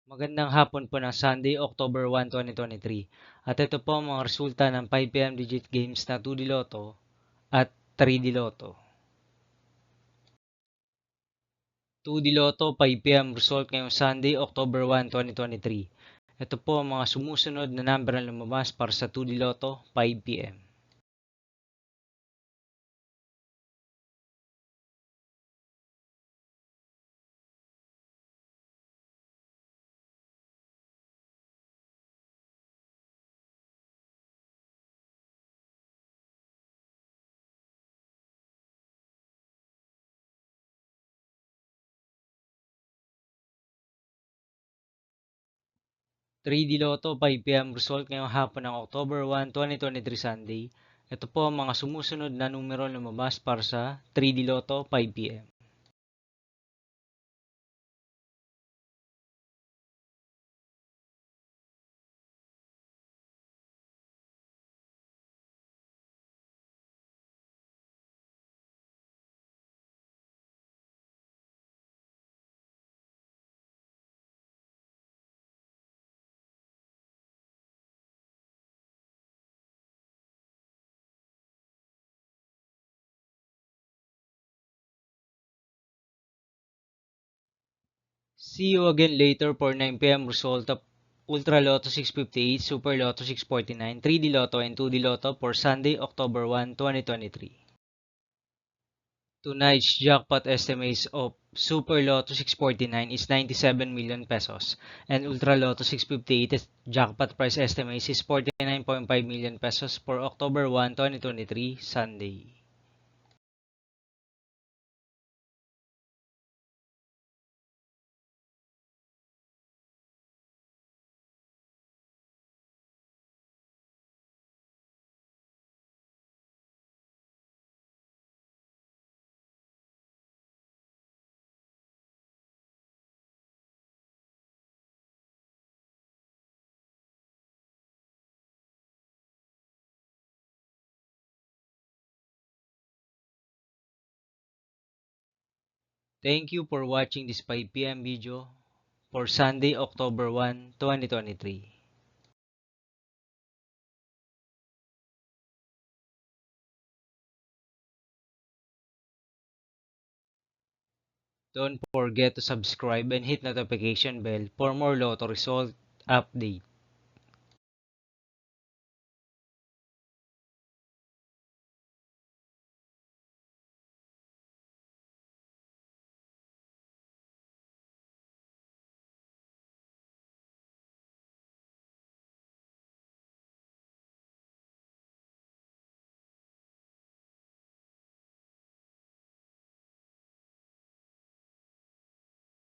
Magandang hapon po ng Sunday, October 1, 2023. At ito po ang mga resulta ng 5pm digit games na 2D Lotto at 3D Lotto. 2D Lotto 5pm result ngayong Sunday, October 1, 2023. Ito po ang mga sumusunod na number na lumabas para sa 2D Lotto 5pm. 3D Lotto 5pm result ngayong hapon ng October 1, 2023 Sunday. Ito po ang mga sumusunod na numero na lumabas para sa 3D Lotto 5pm. 'See you again later for 9pm result of Ultra Lotto 658, Super Lotto 649, 3D Lotto and 2D Lotto for Sunday, October 1, 2023. Tonight's jackpot estimates of Super Lotto 649 is 97 million pesos and Ultra Lotto 658 jackpot price estimates is 49.5 million pesos for October 1, 2023, Sunday. Thank you for watching this 5pm video for Sunday, October 1, 2023. Don't forget to subscribe and hit notification bell for more Lotto result update.